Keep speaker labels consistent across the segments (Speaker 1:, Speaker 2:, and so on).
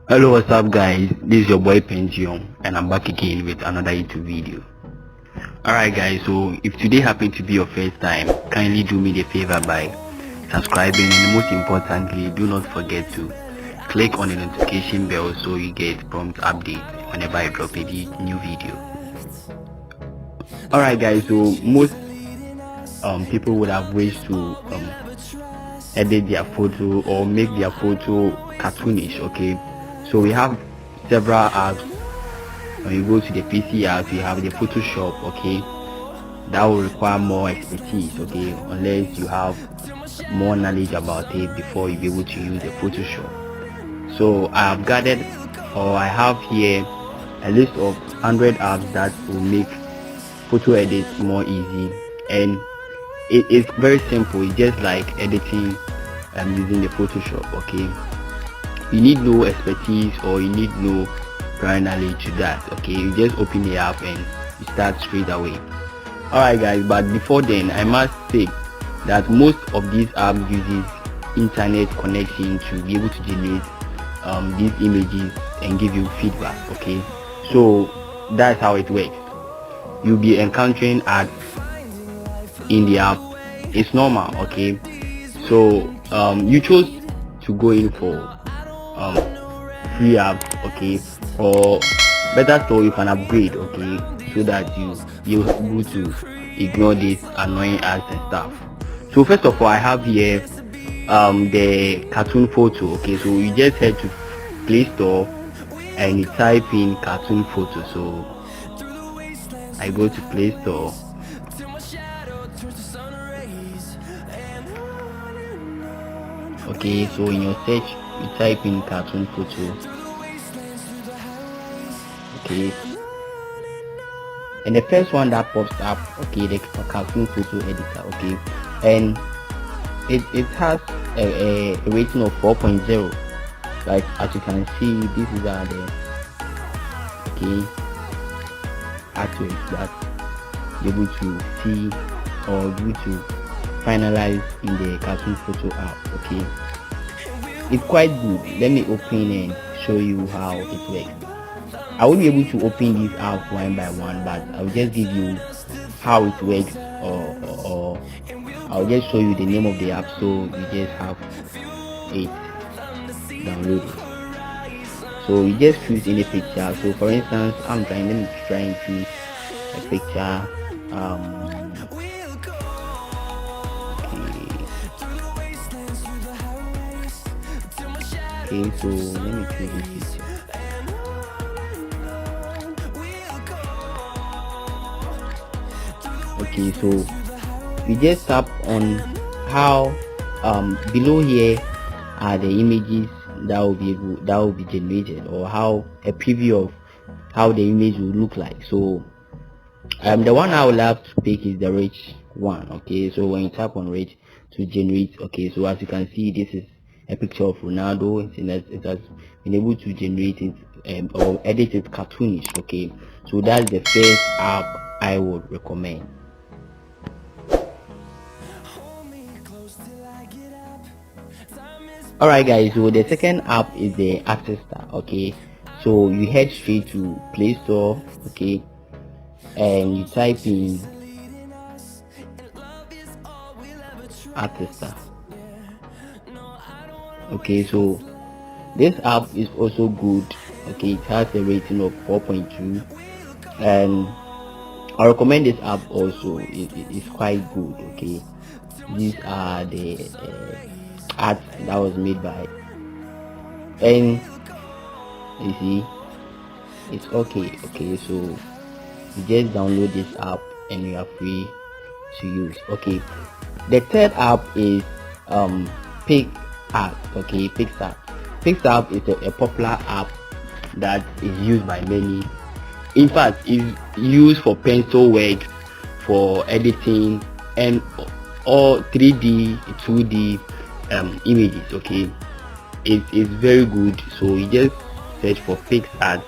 Speaker 1: Hello, what's up guys, this is your boy Pentium and I'm back again with another YouTube video. Alright guys, so if today happened to be your first time, kindly do me the favor by subscribing, and most importantly, do not forget to click on the notification bell so you get prompt updates whenever I drop a new video. Alright guys, so most people would have wished to edit their photo or make their photo cartoonish. Okay, so we have several apps. When you go to the PicsArt, you have the Photoshop. Okay, that will require more expertise. Okay, unless you have more knowledge about it before you be able to use the Photoshop. So I have gathered, or I have here a list of 100 apps that will make photo edits more easy, and it's very simple. It's just like editing using the Photoshop. Okay, you need no expertise or you need no prior knowledge to that. Okay, you just open the app and you start straight away. Alright guys, but before then I must say that most of these apps uses internet connection to be able to generate these images and give you feedback. Okay, so that's how it works. You'll be encountering ads in the app. It's normal. Okay, so you chose to go in for free apps. Okay, or better still, you can upgrade. Okay, so that you're able to ignore this annoying ads and stuff. So first of all, I have here the cartoon photo. Okay, so you just head to Play Store and you type in cartoon photo. So I go to Play Store. Okay, so in your search you type in cartoon photo. Okay, and the first one that pops up, okay, the cartoon photo editor. Okay, and it has a rating of 4.0. like as you can see, this is the artworks that you're able to see or able to finalize in the cartoon photo app. Okay, it's quite good. Let me open and show you how it works. I won't be able to open this app one by one, but I'll just give you how it works, or I'll just show you the name of the app so you just have it downloaded. So you just choose any picture. So for instance, let me try and choose a picture. Okay, so let me choose this picture. Okay, so we just tap on how below here are the images that will be generated, or how a preview of how the image will look like. So the one I would love to pick is the rich one. Okay, so when you tap on rich to generate, okay, so as you can see, this is a picture of Ronaldo. It has been able to generate it or edit it cartoonish. Okay, so that's the first app I would recommend. Alright guys, so the second app is the Artista. Okay, so you head straight to Play Store. Okay, and you type in Artista. Okay, so this app is also good. Okay, it has a rating of 4.2, and I recommend this app also. It's quite good. Okay, these are the art that was made by, and you see it's okay. Okay, so you just download this app and you are free to use. Okay, the third app is PicsArt. Okay, PicsArt is a popular app that is used by many. In fact, it's used for pencil work, for editing, and all 3D 2D images. Okay, it's very good. So you just search for PicsArt,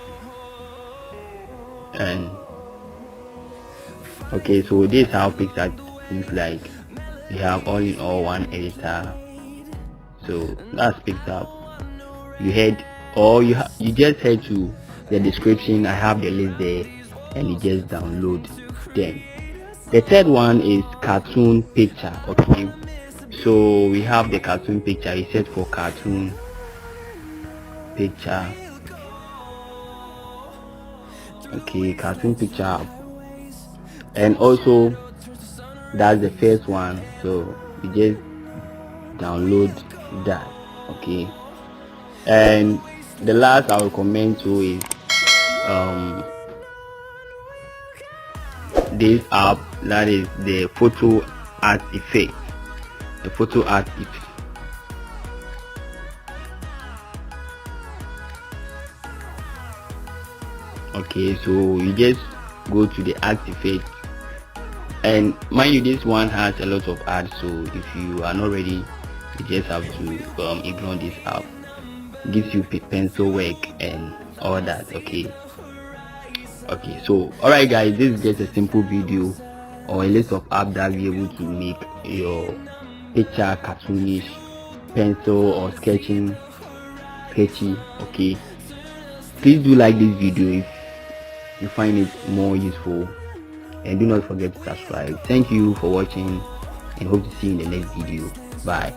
Speaker 1: and okay, so this is how PicsArt looks like. You have all in all one editor. So that's PicsArt. You head or you just head to the description. I have the list there, and you just download them. The third one is cartoon picture. Okay, so we have the cartoon picture. You set for cartoon picture. Okay, cartoon picture, and also that's the first one, so you just download that. Okay, and the last I will recommend to is this app, that is the photo art effect. The photo art effect. Okay, so you just go to the art effect, and mind you, this one has a lot of ads, so if you are not ready, you just have to ignore this app. It gives you pencil work and all that. Okay, so alright guys, this is just a simple video or a list of apps that will be able to make your picture cartoonish, pencil or sketchy. Okay, please do like this video if you find it more useful, and do not forget to subscribe. Thank you for watching, and hope to see you in the next video. Bye.